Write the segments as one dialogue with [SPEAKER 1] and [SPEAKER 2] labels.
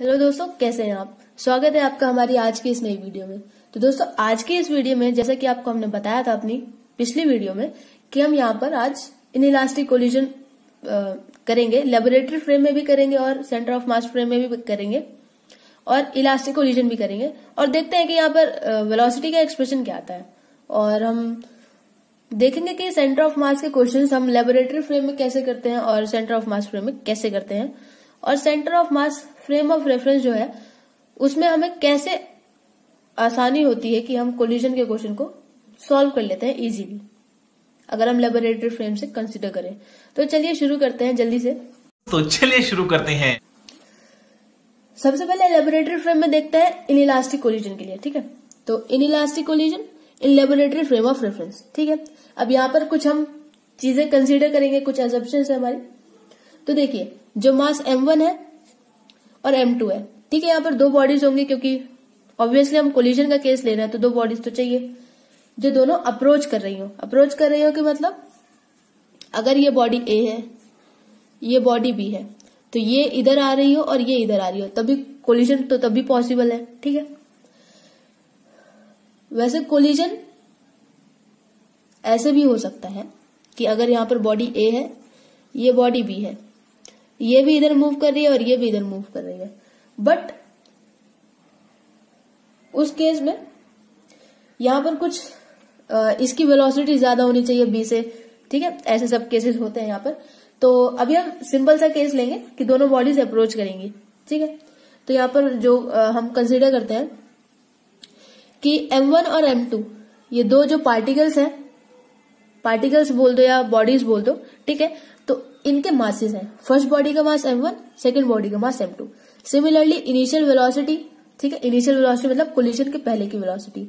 [SPEAKER 1] Hello दोस्तों, कैसे हैं आप। स्वागत है आपका हमारी आज की इस नई वीडियो में। तो दोस्तों, आज की इस वीडियो में जैसा कि आपको हमने बताया था अपनी पिछली वीडियो में कि हम यहाँ पर आज इनइलास्टिक कोलिजन करेंगे, लेबोरेटरी फ्रेम में भी करेंगे और सेंटर ऑफ मास फ्रेम में भी करेंगे और इलास्टिक कोलिजन भी करेंगे और देखते हैं कि यहाँ पर वेलोसिटी का एक्सप्रेशन क्या आता है। और हम देखेंगे कि सेंटर ऑफ मास के क्वेश्चंस हम लेबोरेटरी फ्रेम में कैसे करते हैं और सेंटर ऑफ मास फ्रेम में कैसे करते हैं, और centre of mass frame of reference जो है उसमें हमें कैसे आसानी होती है कि हम कोलिजन के क्वेश्चन को सॉल्व कर लेते हैं इजीली अगर हम लेबोरेटरी फ्रेम से कंसीडर करें। तो चलिए शुरू करते हैं जल्दी से। सबसे पहले लेबोरेटरी फ्रेम में देखते हैं इनइलास्टिक कोलिजन के लिए, ठीक है। तो inelastic collision in laboratory frame of reference, ठीक है। अब यहाँ पर कुछ हम चीजें कंसीडर करेंगे, कुछ एजम्पशंस है हमारी। तो देखिए, जो मास m1 है और m2 है, ठीक है। यहाँ पर दो बॉडीज होंगी क्योंकि ऑब्वियसली हम कोलिजन का केस ले रहे हैं तो दो बॉडीज तो चाहिए जो दोनों अप्रोच कर रही हो कि मतलब अगर ये बॉडी A है, ये बॉडी B है, तो ये इधर आ रही हो और ये इधर आ रही हो, तभी कोलिजन तो तभी पॉसिबल है, ठीक है। वैसे कोलिजन ऐसे भी हो सकता है कि अगर यहाँ पर बॉडी A है, ये बॉडी B है, ये भी इधर मूव कर रही है और ये भी इधर मूव कर रही है, बट उस केस में यहां पर कुछ इसकी वेलोसिटी ज्यादा होनी चाहिए B से, ठीक है। ऐसे सब केसेस होते हैं यहाँ पर। तो अभी हम सिंपल सा केस लेंगे कि दोनों बॉडीज अप्रोच करेंगी, ठीक है। तो यहाँ पर जो हम कंसीडर करते हैं कि m1 और m2 ये दो जो पार्टिकल्स हैं, पार्टिकल्स बोल दो या बॉडीज बोल दो, ठीक है। तो इनके मासेस हैं, फर्स्ट बॉडी का मास m1, सेकंड बॉडी का मास m2। सिमिलरली इनिशियल वेलोसिटी, ठीक है, इनिशियल वेलोसिटी मतलब कोलिजन के पहले की वेलोसिटी।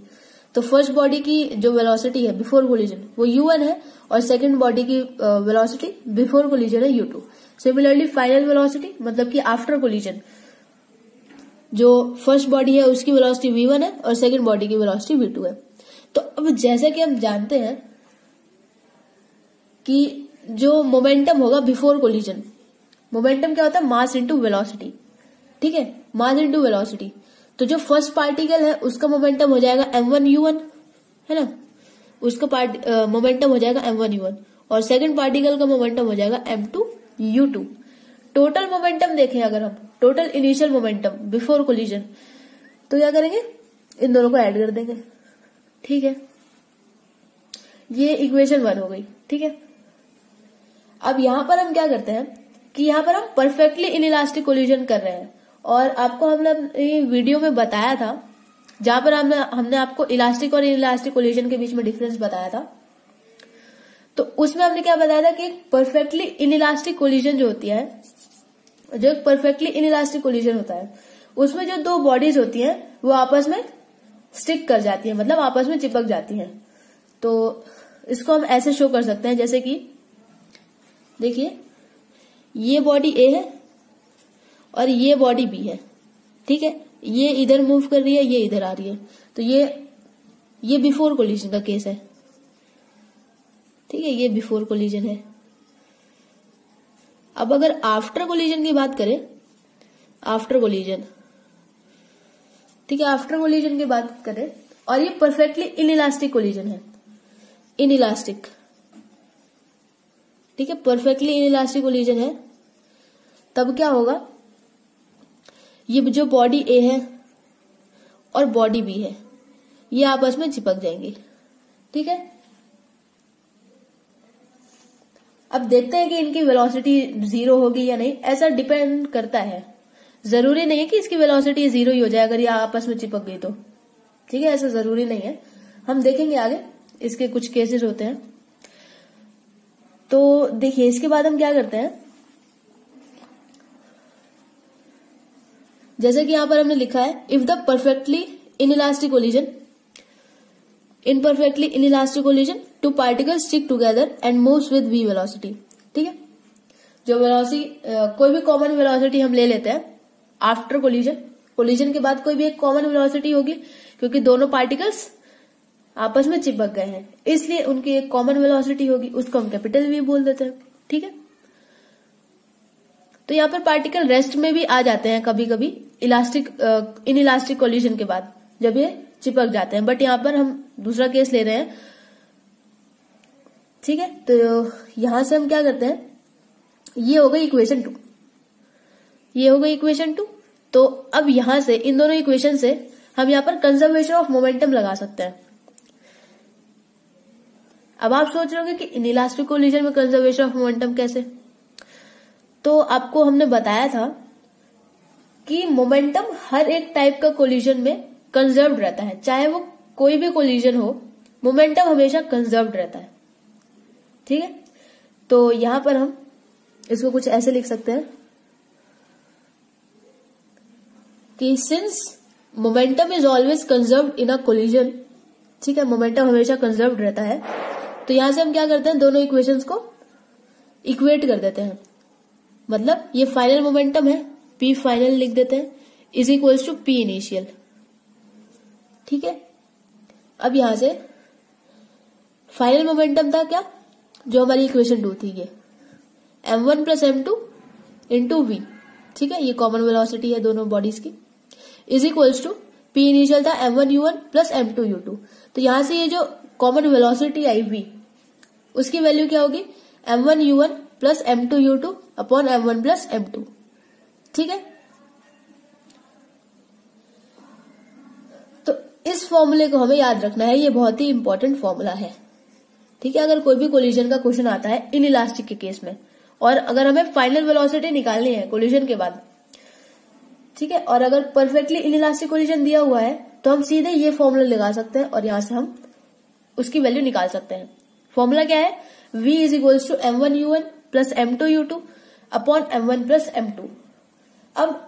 [SPEAKER 1] तो फर्स्ट बॉडी की जो वेलोसिटी है बिफोर कोलिजन वो u1 है और सेकंड बॉडी की वेलोसिटी बिफोर कोलिजन है u2। सिमिलरली फाइनल वेलोसिटी मतलब कि आफ्टर कोलिजन जो फर्स्ट बॉडी है उसकी वेलोसिटी v1 है और सेकंड बॉडी की वेलोसिटी v2 है। तो अब जैसे कि हम जानते हैं कि जो मोमेंटम होगा बिफोर कोलिजन, मोमेंटम क्या होता है, मास इनटू वेलोसिटी, ठीक है, मास इनटू वेलोसिटी। तो जो फर्स्ट पार्टिकल है उसका मोमेंटम हो जाएगा m1u1, है ना, उसका मोमेंटम हो जाएगा m1u1 और सेकंड पार्टिकल का मोमेंटम हो जाएगा m2u2। टोटल मोमेंटम देखें अगर हम, total initial momentum before collision, तो क्या करेंगे, इन दोनों को ऐड कर देंगे, ठीक है। ये इक्वेशन 1 हो गई, ठीक है। अब यहां पर हम क्या करते हैं कि यहां पर हम परफेक्टली इनइलास्टिक कोलिजन कर रहे हैं और आपको हमने वीडियो में बताया था जहां पर हमने आपको इलास्टिक और इनइलास्टिक कोलिजन के बीच में डिफरेंस बताया था। तो उसमें हमने क्या बताया था कि परफेक्टली इनइलास्टिक कोलिजन जो होती है, जो एक परफेक्टली इनइलास्टिक कोलिजन होता है उसमें जो दो बॉडीज होती हैं वो आपस में स्टिक कर जाती है, मतलब आपस में चिपक जाती हैं। तो इसको हम ऐसे शो कर सकते हैं, जैसे कि देखिए, ये बॉडी A है और ये बॉडी B है, ठीक है। ये इधर मूव कर रही है, ये इधर आ रही है, तो ये बिफोर कोलिजन का केस है, ठीक है, ये बिफोर कोलिजन है। अब अगर आफ्टर कोलिजन की बात करें, आफ्टर कोलिजन, ठीक है, आफ्टर कोलिजन की बात करें और ये परफेक्टली इनइलास्टिक कोलिजन है, इनइलास्टिक, ठीक है, परफेक्टली इनइलास्टिक कोलिजन है, तब क्या होगा, ये जो बॉडी A है और बॉडी B है ये आपस में चिपक जाएंगी, ठीक है। अब देखते हैं कि इनकी वेलोसिटी 0 होगी या नहीं। ऐसा डिपेंड करता है, जरूरी नहीं है कि इसकी वेलोसिटी 0 ही हो जाए अगर ये आपस में चिपक गई तो, ठीक है, ऐसा जरूरी नहीं है। हम देखेंगे आगे, इसके कुछ केसेस होते हैं। तो देखिए, इसके बाद हम क्या करते हैं, जैसे कि यहां पर हमने लिखा है, if the perfectly inelastic collision, in perfectly inelastic collision two particles stick together and moves with v velocity, ठीक है। जो वेलोसिटी, कोई भी कॉमन वेलोसिटी हम ले लेते हैं आफ्टर कोलिजन, कोलिजन के बाद कोई भी एक कॉमन वेलोसिटी होगी क्योंकि दोनों पार्टिकल्स आपस में चिपक गए हैं, इसलिए उनकी एक कॉमन वेलोसिटी होगी, उसको हम कैपिटल V बोल देते हैं, ठीक है। तो यहाँ पर पार्टिकल रेस्ट में भी आ जाते हैं कभी कभी इनइलास्टिक कोलिजन के बाद जब ये चिपक जाते हैं। बट यहाँ पर हम दूसरा केस ले रहे हैं, ठीक है। तो यहां से हम क्या करते हैं, ये हो गई इक्वेशन 2, ये हो गई इक्वेशन 2। तो अब यहां से इन दोनों इक्वेशन से हम यहां पर कंजर्वेशन ऑफ मोमेंटम लगा सकते हैं। अब आप सोच रहे होंगे कि इनइलास्टिक कोलिजन में कंजर्वेशन ऑफ मोमेंटम कैसे, तो आपको हमने बताया था कि मोमेंटम हर एक टाइप का कोलिजन में कंजर्व्ड रहता है, चाहे वो कोई भी कोलिजन हो, मोमेंटम हमेशा कंजर्व्ड रहता है, ठीक है। तो यहां पर हम इसको कुछ ऐसे लिख सकते हैं कि since momentum is always conserved in a collision, ठीक है, मोमेंटम हमेशा कंजर्व्ड रहता है। तो यहां से हम क्या करते हैं, दोनों इक्वेशंस को इक्वेट कर देते हैं। मतलब ये फाइनल मोमेंटम है, P फाइनल लिख देते हैं, is equals to P initial, ठीक है। अब यहां से फाइनल मोमेंटम था क्या, जो हमारी इक्वेशन 2 थी, ये m1 plus m2 into v, ठीक है, ये कॉमन वेलोसिटी है दोनों बॉडीज की, is equals to P initial था m1u1 प्लस m2u2। तो यहां से ये जो कॉमन वेलोसिटी आई v, उसकी वैल्यू क्या होगी, m1u1 plus m2u2 upon m1 plus m2, ठीक है। तो इस फॉर्मूले को हमें याद रखना है, ये बहुत ही इंपॉर्टेंट फॉर्मूला है, ठीक है। अगर कोई भी कोलिजन का क्वेश्चन आता है इनइलास्टिक के केस में, और अगर हमें फाइनल वेलोसिटी निकालनी है कोलिजन के बाद, ठीक है, और अगर परफेक्टली इनइलास्टिक कोलिजन दिया हुआ है, तो हम सीधे ये फॉर्मूला लगा सकते हैं और यहां से हम उसकी वैल्यू निकाल सकते हैं। फॉर्मूला क्या है, v is equals to m1u1 plus m2u2 upon m1 plus m2। अब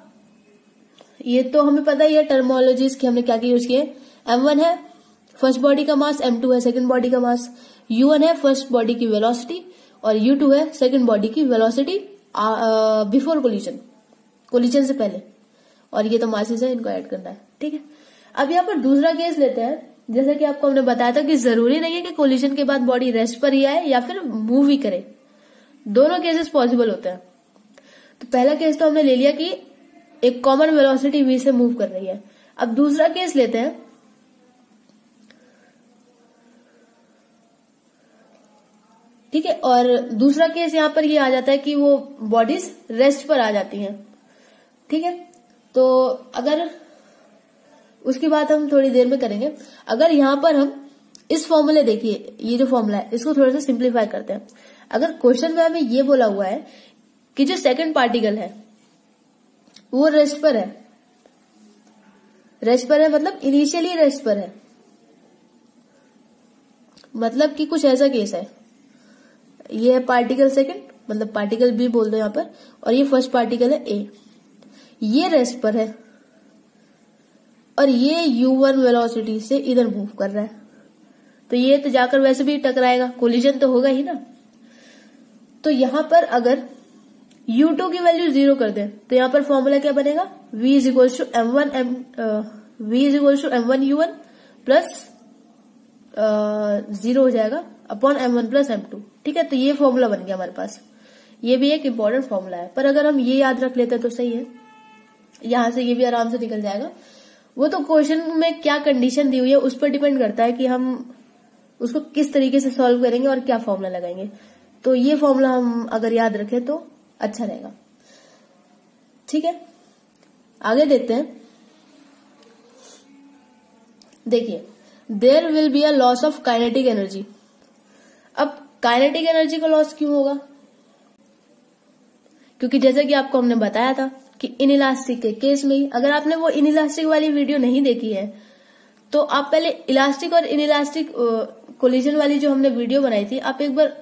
[SPEAKER 1] ये तो हमें पता ही है टर्मोलॉजीज की हमने क्या की यूज किए, m1 है फर्स्ट बॉडी का मास, m2 है सेकंड बॉडी का मास, u1 है फर्स्ट बॉडी की वेलोसिटी और u2 है सेकंड बॉडी की वेलोसिटी बिफोर कोलिजन, कोलिजन से पहले, और ये तो मासेस है, इनको ऐड करना है, ठीक है। अब यहाँ पर दूसरा केस लेते हैं, जैसा कि आपको हमने बताया था कि जरूरी नहीं है कि कोलिजन के बाद बॉडी रेस्ट पर ही आए या फिर मूव ही करे, दोनों केसेस पॉसिबल होते हैं। तो पहला केस तो हमने ले लिया कि एक कॉमन वेलोसिटी v से मूव कर रही है। अब दूसरा केस लेते हैं, ठीक है, और दूसरा केस यहां पर ये आ जाता है कि वो बॉडीज रेस्ट पर आ जाती हैं, ठीक है। तो अगर उसकी बात हम थोड़ी देर में करेंगे। अगर यहां पर हम इस फॉर्मूले, देखिए ये जो फॉर्मूला है, इसको थोड़ा सा सिंप्लीफाई करते हैं। अगर क्वेश्चन में हमें ये बोला हुआ है कि जो सेकंड पार्टिकल है वो रेस्ट पर है, रेस्ट पर है मतलब इनिशियली रेस्ट पर है, मतलब कि कुछ ऐसा केस है, ये है पार्टिकल सेकंड, मतलब पार्टिकल बी बोल दो यहां पर, और ये फर्स्ट पार्टिकल है ए, ये रेस्ट पर है और ये u1 वेलोसिटी से इधर मूव कर रहा है, तो ये तो जाकर वैसे भी टकराएगा, कोलिजन तो होगा ही ना। तो यहां पर अगर u2 की वैल्यू 0 कर दे तो यहां पर फॉर्मूला क्या बनेगा, v is equals to m1u1 plus 0 हो जाएगा अपॉन m1 प्लस m2, ठीक है। तो ये फॉर्मूला बन गया हमारे पास, ये भी एक इंपॉर्टेंट फॉर्मूला है। पर अगर हम ये याद रख लेते हैं तो सही है, यहां से ये भी आराम से निकल जाएगा। वो तो क्वेश्चन में क्या कंडीशन दी हुई है उस पर डिपेंड करता है कि हम उसको किस तरीके से सॉल्व करेंगे और क्या फॉर्मूला लगाएंगे। तो ये फॉर्मूला हम अगर याद रखें तो अच्छा रहेगा, ठीक है। आगे देखते हैं, देखिए there will be a loss of kinetic energy. अब काइनेटिक एनर्जी का लॉस क्यों होगा, क्योंकि जैसे कि आपको हमने बताया था कि इनइलास्टिक के केस में ही, अगर आपने वो इनइलास्टिक वाली वीडियो नहीं देखी है तो आप पहले इलास्टिक और इनइलास्टिक कोलिजन वाली जो हमने वीडियो बनाई थी, आप एक बार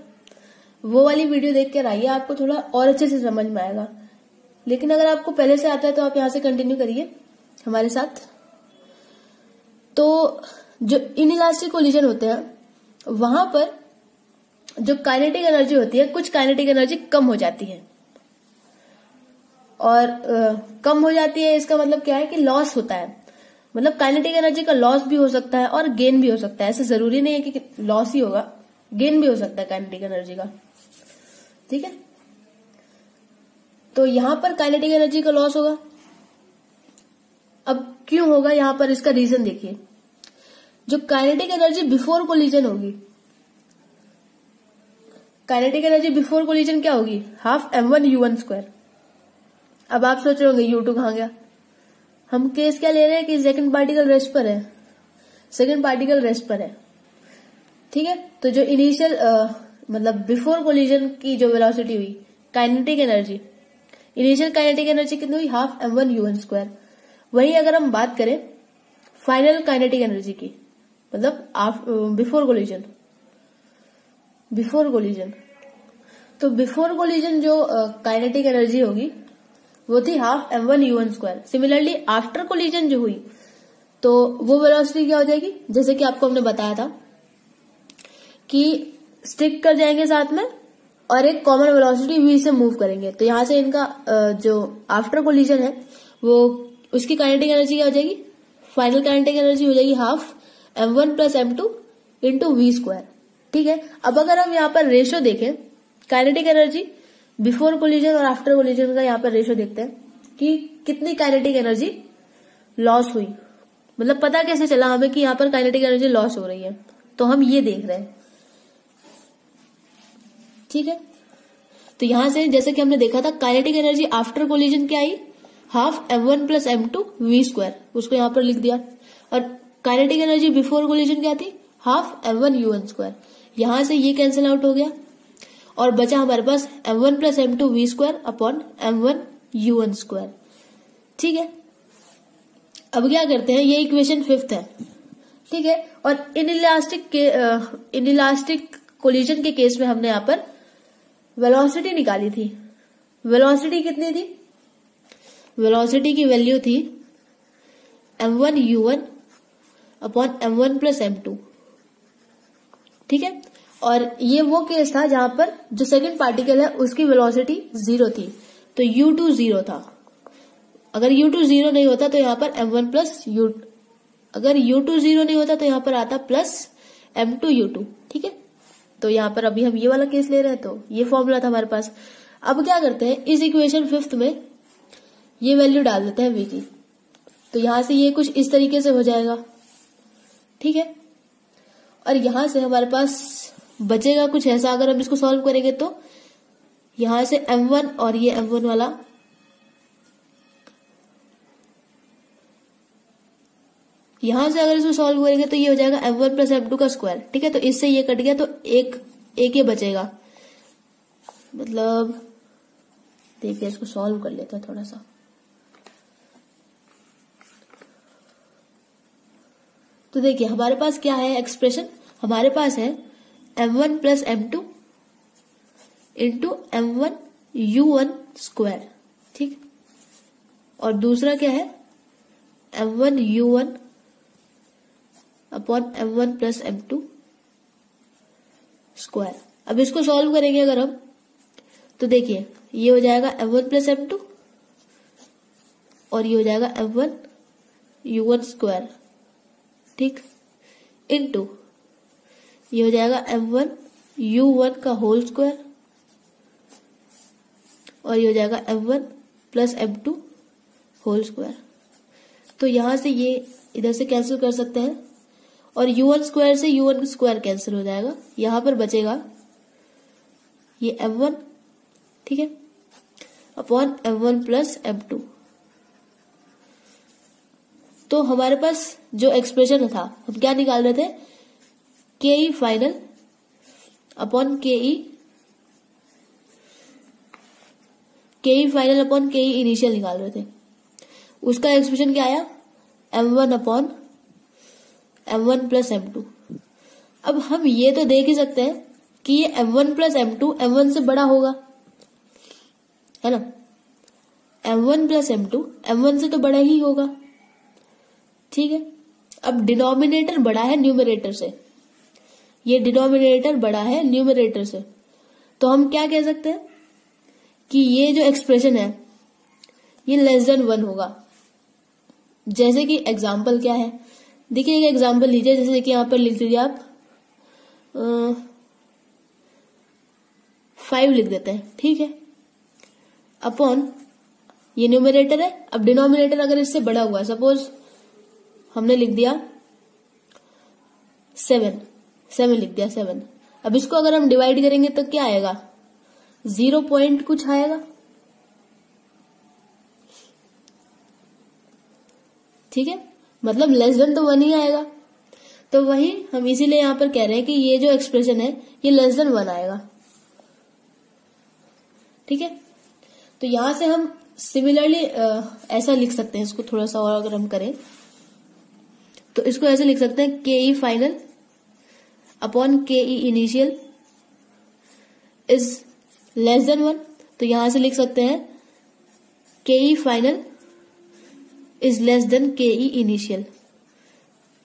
[SPEAKER 1] वो वाली वीडियो देख कर आइए, आपको थोड़ा और अच्छे से समझ में आएगा। लेकिन अगर आपको पहले से आता है तो आप यहां से कंटिन्यू करिए हमारे साथ। तो जो इनइलास्टिक कोलिजन होते हैं वहां पर जो काइनेटिक एनर्जी होती है, कुछ काइनेटिक एनर्जी कम हो जाती है, और कम हो जाती है इसका मतलब क्या है कि लॉस होता है, मतलब काइनेटिक एनर्जी का लॉस भी हो सकता है और गेन भी हो सकता है। ऐसे जरूरी नहीं है कि लॉस ही होगा, गेन भी हो सकता है काइनेटिक एनर्जी का, ठीक है। तो यहां पर काइनेटिक एनर्जी का लॉस होगा क्यों होगा यहाँ पर इसका रीजन देखिए। जो काइनेटिक एनर्जी बिफोर कोलिजन होगी, काइनेटिक एनर्जी बिफोर कोलिजन क्या होगी, हाफ m1u1 स्क्वायर। अब आप सोच रहे होंगे u2 कहां गया। हम केस क्या ले रहे हैं कि सेकंड पार्टिकल रेस्ट पर है, सेकंड पार्टिकल रेस्ट पर है, ठीक है। तो जो इनिशियल मतलब बिफोर कोलिजन की जो वेलोसिटी हुई kinetic energy, initial kinetic energy कितनी हुई, हाफ m1u1 स्क्वायर। वही अगर हम बात करें फाइनल काइनेटिक एनर्जी की, मतलब बिफोर कोलिजन, बिफोर कोलिजन, तो बिफोर कोलिजन जो काइनेटिक एनर्जी होगी वो थी half m1u1 square. Similarly after collision जो हुई तो वो वेलोसिटी क्या हो जाएगी, जैसे कि आपको हमने बताया था कि स्टिक कर जाएंगे साथ में और एक कॉमन वेलोसिटी v से मूव करेंगे। तो यहां से इनका जो आफ्टर कोलिजन है वो उसकी काइनेटिक एनर्जी क्या हो जाएगी, फाइनल काइनेटिक एनर्जी हो जाएगी half m1 plus m2 into v square, ठीक है। अब अगर हम यहाँ पर रेशियो देखें काइनेटिक एनर्जी बिफोर कोलिजन और आफ्टर कोलिजन का, यहाँ पर रेशियो देखते हैं कि कितनी काइनेटिक एनर्जी लॉस हुई, मतलब पता कैसे चला हमें कि यहाँ पर काइनेटिक एनर्जी लॉस हो रही है, तो हम ये देख रहे हैं, ठीक है। तो यहां से जैसे कि हमने देखा था काइनेटिक एनर्जी आफ्टर कोलिजन क्या आई, half m1 plus m2 we square, उसको यहां पर लिख दिया। और काइनेटिक एनर्जी बिफोर कोलिजन क्या थी, हाफ m1u1 स्क्वायर। यहां से ये कैंसिल आउट हो गया और बचा हमारे पास m1 plus m2 we square upon m1u1 square, ठीक है। अब क्या करते हैं, ये इक्वेशन 5 है, ठीक है। और इनइलास्टिक कोलिजन के केस में हमने यहां पर वेलोसिटी निकाली थी। वेलोसिटी कितनी थी, वेलोसिटी की वैल्यू थी m1u1 upon m1 plus m2, ठीक है। और ये वो केस था जहां पर जो सेकंड पार्टिकल है उसकी वेलोसिटी 0 थी, तो u2 0 था। अगर u2 0 नहीं होता तो यहां पर m1 प्लस u, अगर u2 0 नहीं होता तो यहां पर आता प्लस m2u2, ठीक है। तो यहां पर अभी हम ये वाला केस ले रहे हैं, तो ये फॉर्मूला था हमारे पास। अब क्या करते हैं, इस इक्वेशन 5 में ये वैल्यू डाल देते हैं v की, तो यहां से ये कुछ इस तरीके से हो जाएगा, ठीक है। और यहां से हमारे पास बचेगा कुछ ऐसा, अगर हम इसको सॉल्व करेंगे तो यहां से m1 और ये m1 वाला यहां से अगर इसको सॉल्व करेंगे तो ये हो जाएगा m1 प्लस m2 का स्क्वायर, ठीक है। तो इससे ये कट गया तो एक ये बचेगा, मतलब देखिए इसको सॉल्व कर लेते हैं थोड़ा सा। तो देखिए हमारे पास क्या है एक्सप्रेशन, हमारे पास है m1 plus m2 into m1u1 square, ठीक। और दूसरा क्या है m1u1 upon m1 plus m2 square. अब इसको सॉल्व करेंगे अगर हम, तो देखिए ये हो जाएगा m1 प्लस m2 और ये हो जाएगा m1u1 स्क्वायर, ठीक, इनटू ये हो जाएगा m1u1 का होल स्क्वायर और ये हो जाएगा m1 plus m2 whole square. तो यहां से ये इधर से कैंसिल कर सकते हैं और u1 स्क्वायर से u1 स्क्वायर कैंसिल हो जाएगा, यहां पर बचेगा ये m1, ठीक है, अपॉन m1 प्लस m2। तो हमारे पास जो एक्सप्रेशन था हम क्या निकाल रहे थे, के ई फाइनल अपॉन के ई फाइनल अपॉन के ई इनिशियल निकाल रहे थे। उसका एक्सप्रेशन क्या आया, m1 upon m1 plus m2। अब हम ये तो देख ही सकते हैं कि ये m1 प्लस m2 m1 से बड़ा होगा, है ना। m1 प्लस m2 m1 से तो बड़ा ही होगा, ठीक है। अब डिनोमिनेटर बड़ा है न्यूमरेटर से, ये डिनोमिनेटर बड़ा है न्यूमरेटर से, तो हम क्या कह सकते हैं कि ये जो एक्सप्रेशन है ये लेस देन 1 होगा। जैसे कि एग्जाम्पल क्या है, देखिए एक एग्जाम्पल लीजिए, जैसे कि यहां पर लिख दीजिए आप 5 लिख देते हैं, ठीक है, अपॉन ये न्यूमरेटर है। अब डिनोमिनेटर अगर इससे बड़ा हुआ, सपोज हमने लिख दिया 7 लिख दिया 7। अब इसको अगर हम डिवाइड करेंगे तो क्या आएगा, 0 पॉइंट कुछ आएगा, ठीक है, मतलब लेस देन तो 1 ही आएगा। तो वही हम इसीलिए यहां पर कह रहे हैं कि ये जो एक्सप्रेशन है ये लेस देन 1 आएगा, ठीक है। तो यहां से हम सिमिलरली ऐसा लिख सकते हैं इसको, थोड़ा सा और अगर हम करें तो इसको ऐसे लिख सकते हैं, के ई फाइनल अपॉन के ई इनिशियल इज लेस देन 1। तो यहां से लिख सकते हैं के ई फाइनल इज लेस देन के ई इनिशियल।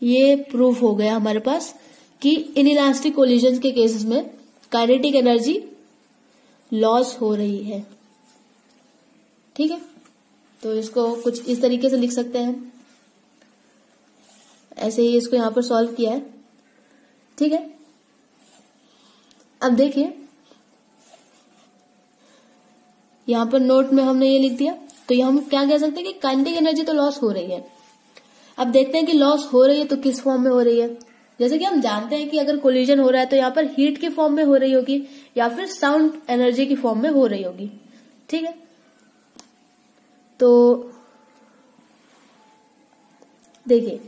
[SPEAKER 1] ये प्रूफ हो गया हमारे पास कि इनइलास्टिक कोलिजन के केसेस में काइनेटिक एनर्जी लॉस हो रही है, ठीक है। तो इसको कुछ इस तरीके से लिख सकते हैं, ऐसे ही इसको यहां पर सॉल्व किया है, ठीक है। अब देखिए यहां पर नोट में हमने ये लिख दिया, तो यहां हम क्या कह सकते हैं कि काइनेटिक एनर्जी तो लॉस हो रही है। अब देखते हैं कि लॉस हो रही है तो किस फॉर्म में हो रही है। जैसे कि हम जानते हैं कि अगर कोलिजन हो रहा है तो यहाँ पर हीट की फॉर्म में हो रही होगी या फिर साउंड एनर्जी की फॉर्म में हो रही होगी, ठीक है। तो देखिए,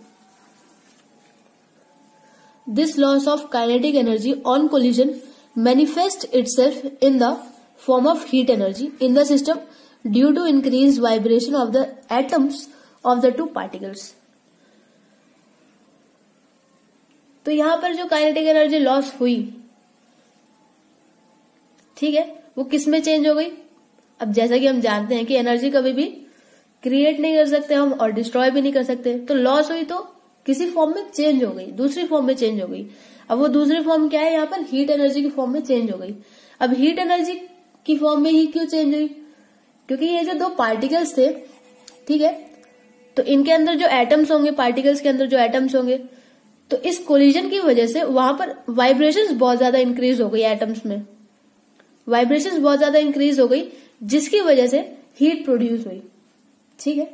[SPEAKER 1] this loss of kinetic energy on collision manifest itself in the form of heat energy in the system due to increase vibration of the atoms of the two particles. तो यहां पर जो काइनेटिक एनर्जी लॉस हुई, ठीक है, वो किस में चेंज हो गई। अब जैसा कि हम जानते हैं कि एनर्जी कभी भी क्रिएट नहीं कर सकते हम और डिस्ट्रॉय भी नहीं कर सकते, तो लॉस हुई तो किसी फॉर्म में चेंज हो गई, दूसरी फॉर्म में चेंज हो गई। अब वो दूसरी फॉर्म क्या है, यहाँ पर हीट एनर्जी की फॉर्म में चेंज हो गई। अब हीट एनर्जी की फॉर्म में ही क्यों चेंज हुई, क्योंकि ये जो दो पार्टिकल्स थे, ठीक है, तो इनके अंदर जो एटम्स होंगे, पार्टिकल्स के अंदर जो एटम्स होंगे, तो इस कोलिजन की वजह से वहां पर वाइब्रेशंस बहुत ज्यादा इंक्रीज हो गई, एटम्स में वाइब्रेशंस बहुत ज्यादा इंक्रीज हो गई, जिसकी वजह से हीट प्रोड्यूस हुई, ठीक है।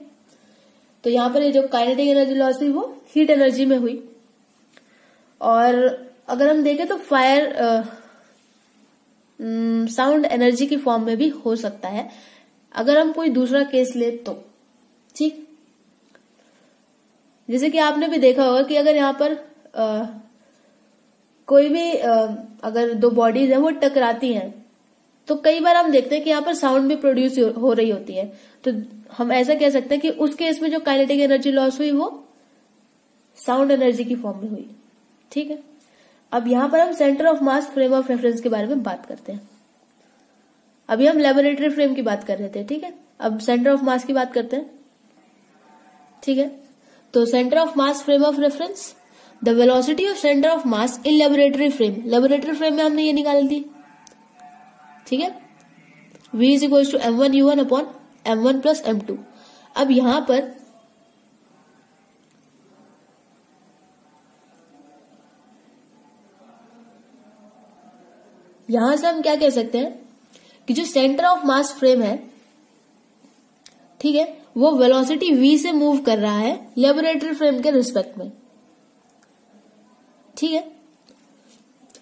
[SPEAKER 1] तो यहां पर ये जो काइनेटिक एनर्जी लॉस हुई वो हीट एनर्जी में हुई। और अगर हम देखें तो फायर साउंड एनर्जी की फॉर्म में भी हो सकता है, अगर हम कोई दूसरा केस ले तो, ठीक। जैसे कि आपने भी देखा होगा कि अगर यहाँ पर कोई भी अगर दो बॉडीज है वो टकराती हैं, तो कई बार हम देखते हैं कि यहाँ पर साउंड भी प्रोड्यूस हो रही होती है। तो हम ऐसा कह सकते हैं कि उस केस में जो काइनेटिक एनर्जी लॉस हुई वो साउंड एनर्जी की फॉर्म में हुई, ठीक है। अब यहां पर हम centre of mass frame of reference के बारे में बात करते हैं। अभी हम लेबोरेटरी फ्रेम की बात कर रहे थे, ठीक है। अब सेंटर ऑफ मास की बात करते हैं, ठीक है। तो centre of mass frame of reference, the velocity of centre of mass in laboratory frame. Laboratory frame में हमने ये निकाल दी, ठीक है, v is equal to m1u1 upon m1 plus m2। अब यहां पर यहां से हम क्या कह सकते हैं कि जो सेंटर ऑफ मास फ्रेम है, ठीक है, वो वेलोसिटी v से मूव कर रहा है लेबोरेटरी फ्रेम के रिस्पेक्ट में, ठीक है।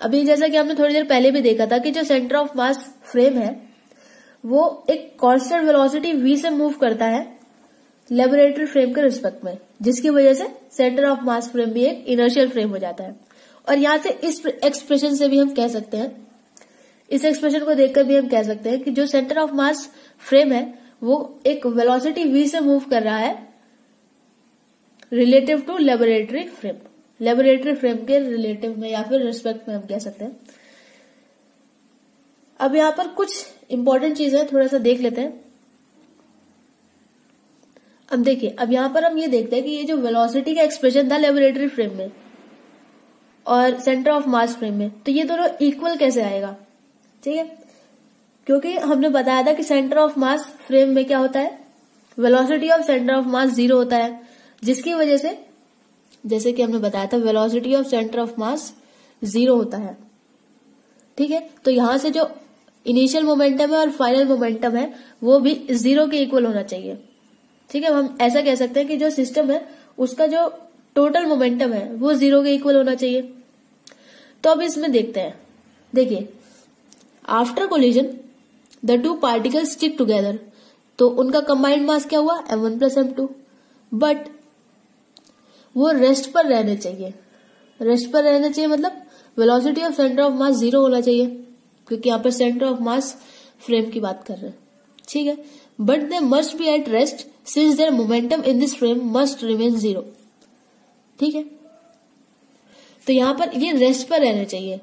[SPEAKER 1] अभी जैसा कि हमने थोड़ी देर पहले भी देखा था कि जो सेंटर ऑफ मास फ्रेम है वो एक कांस्टेंट वेलोसिटी v से मूव करता है लेबोरेटरी फ्रेम के रिस्पेक्ट में, जिसकी वजह से सेंटर ऑफ मास फ्रेम भी एक इनर्शियल फ्रेम हो जाता है। और यहां से इस एक्सप्रेशन से भी हम कह सकते हैं, इस एक्सप्रेशन को देखकर भी हम कह सकते हैं कि जो सेंटर ऑफ मास फ्रेम है वो एक वेलोसिटी v से मूव कर रहा है relative to laboratory frame, laboratory frame के रिलेटिव में या फिर रिस्पेक्ट में हम कह सकते हैं। अब यहां पर कुछ इंपॉर्टेंट चीजें थोड़ा सा देख लेते हैं। अब देखिए, अब यहां पर हम ये देखते हैं कि ये जो वेलोसिटी का एक्सप्रेशन था लेबोरेटरी फ्रेम में और सेंटर ऑफ मास फ्रेम में, तो ये दोनों इक्वल कैसे आएगा, ठीक है, क्योंकि हमने बताया था कि सेंटर ऑफ मास फ्रेम में क्या होता है, वेलोसिटी ऑफ सेंटर ऑफ मास 0 होता है, जिसकी वजह से जैसे कि हमने बताया था वेलोसिटी ऑफ सेंटर ऑफ मास 0 होता है, ठीक है। तो यहां से जो इनिशियल मोमेंटम है और फाइनल मोमेंटम है वो भी 0 के इक्वल होना चाहिए, ठीक है। हम ऐसा कह सकते हैं कि जो सिस्टम है उसका जो टोटल मोमेंटम है वो 0 के इक्वल होना चाहिए। तो अब इसमें देखते हैं, देखिए after collision the two particles stick together, तो उनका कंबाइंड मास क्या हुआ m1 प्लस m2, बट वो रेस्ट पर रहने चाहिए। रेस्ट पर रहने चाहिए मतलब वेलोसिटी ऑफ सेंटर ऑफ मास 0 होना चाहिए, क्योंकि यहाँ पर सेंटर ऑफ मास फ्रेम की बात कर रहे हैं, ठीक है। But they must be at rest since their momentum in this frame must remain 0, ठीक है। तो यहां पर ये रेस्ट पर रहने चाहिए,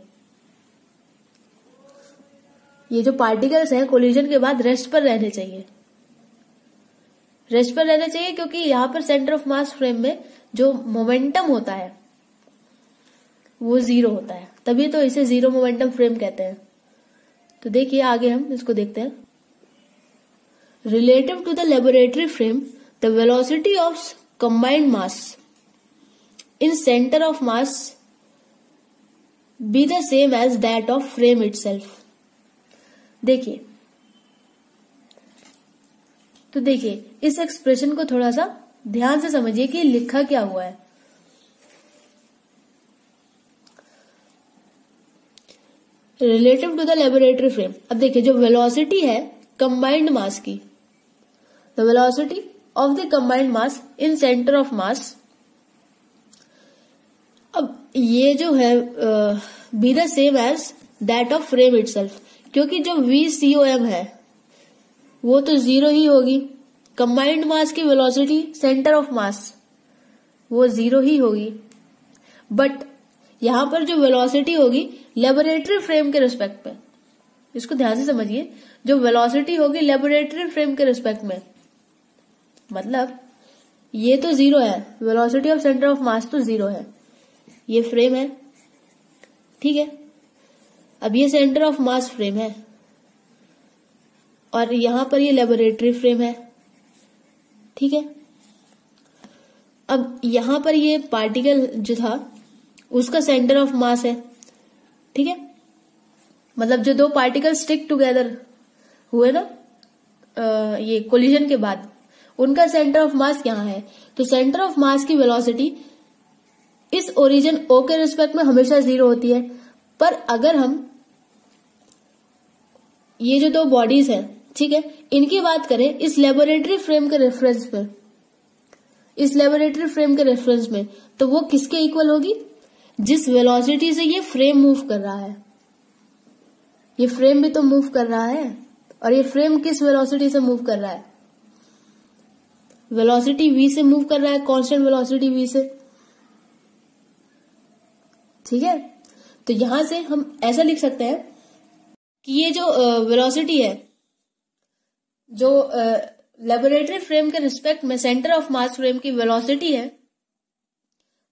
[SPEAKER 1] ये जो पार्टिकल्स हैं कोलिजन के बाद रेस्ट पर रहने चाहिए, रेस्ट पर रहने चाहिए, क्योंकि यहां पर सेंटर ऑफ मास फ्रेम में जो मोमेंटम होता है वो 0 होता है, तभी तो इसे 0 मोमेंटम फ्रेम कहते हैं। तो देखिए आगे हम इसको देखते हैं। Relative to the laboratory frame the velocity of combined mass in centre of mass be the same as that of frame itself. देखिए, तो देखिए इस एक्सप्रेशन को थोड़ा सा ध्यान से समझिए कि लिखा क्या हुआ है। Relative to the laboratory frame, अब देखिए जो वेलोसिटी है कंबाइंड मास की, the velocity of the combined mass in centre of mass, अब ये जो है be the same as that of frame itself, क्योंकि जो VCOM है वो तो 0 ही होगी, कंबाइंड मास की वेलोसिटी सेंटर ऑफ मास वो 0 ही होगी, बट यहां पर जो वेलोसिटी होगी लेबोरेटरी फ्रेम के रिस्पेक्ट में, इसको ध्यान से समझिए, जो वेलोसिटी होगी लेबोरेटरी फ्रेम के रिस्पेक्ट में, मतलब ये तो 0 है, वेलोसिटी ऑफ सेंटर ऑफ मास तो 0 है, ये फ्रेम है, ठीक है। अब ये सेंटर ऑफ मास फ्रेम है और यहां पर ये लेबोरेटरी फ्रेम है, ठीक है। अब यहां पर ये पार्टिकल जो था उसका सेंटर ऑफ मास है, ठीक है। मतलब जो दो पार्टिकल स्टिक टुगेदर हुए ना ये कोलिजन के बाद, उनका सेंटर ऑफ मास यहाँ है, तो सेंटर ऑफ मास की वेलोसिटी इस ओरिजिन O के रिस्पेक्ट में हमेशा 0 होती है। पर अगर हम ये जो दो बॉडीज हैं, ठीक है, इनकी बात करें इस लेबोरेटरी फ्रेम के रेफरेंस में, इस लेबोरेटरी फ्रेम के रेफरेंस में, तो वो किसके इक्वल होगी, जिस वेलोसिटी से ये फ्रेम मूव कर रहा है। ये फ्रेम भी तो मूव कर रहा है, और ये फ्रेम किस वेलोसिटी से मूव कर रहा है, वेलोसिटी v से मूव कर रहा है, कांस्टेंट वेलोसिटी v से, ठीक है। तो यहां से हम ऐसा लिख सकते हैं कि ये जो वेलोसिटी है, जो लेबोरेटरी फ्रेम के रिस्पेक्ट में सेंटर ऑफ मास फ्रेम की वेलोसिटी है,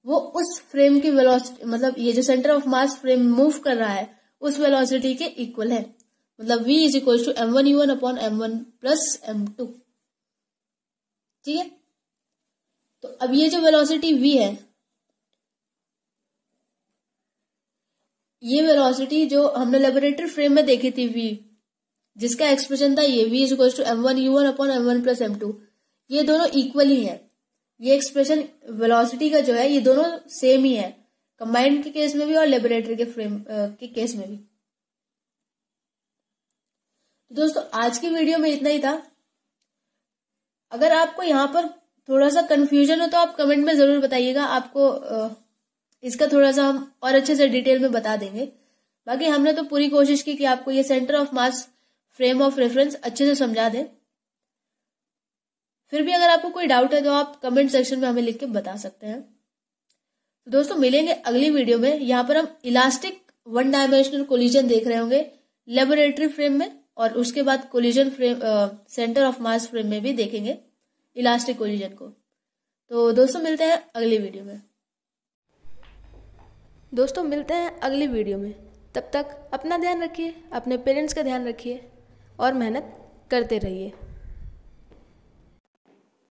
[SPEAKER 1] वो उस फ्रेम की वेलोसिटी, मतलब ये जो centre of mass frame move कर रहा है उस वेलोसिटी के इक्वल है, मतलब v is equal to m1u1 upon m1 plus m2, ठीक है। तो अब ये जो वेलोसिटी v है, ये वेलोसिटी जो हमने लेबोरेटरी फ्रेम में देखी थी v, जिसका एक्सप्रेशन था ये v is equal to m1u1 upon m1 plus m2, ये दोनों इक्वल ही है। ये एक्सप्रेशन वेलोसिटी का जो है ये दोनों सेम ही है, कंबाइंड के केस में भी और लेबोरेटरी के फ्रेम के केस में भी। तो दोस्तों आज की वीडियो में इतना ही था। अगर आपको यहाँ पर थोड़ा सा कंफ्यूजन हो तो आप कमेंट में जरूर बताइएगा, आपको इसका थोड़ा सा हम और अच्छे से डिटेल में बता देंगे। बाकी हमने तो पूरी कोशिश की कि आपको ये centre of mass frame of reference अच्छे से समझा दें। फिर भी अगर आपको कोई डाउट है तो आप कमेंट सेक्शन में हमें लिख के बता सकते हैं। तो दोस्तों मिलेंगे अगली वीडियो में। यहाँ पर हम इलास्टिक वन डायमेंशनल कोलिजन देख रहे होंगे लेबोरेटरी फ्रेम में, और उसके बाद collision frame centre of mass frame में भी देखेंगे इलास्टिक कोलिजन को। तो दोस्तों मिलते हैं अगली वीडियो में। दोस्तों मिलते हैं अगली वीडियो में। तब तक अपना ध्यान रखिए, अपने पेरेंट्स का ध्यान रखिए और मेहनत करते रहिए।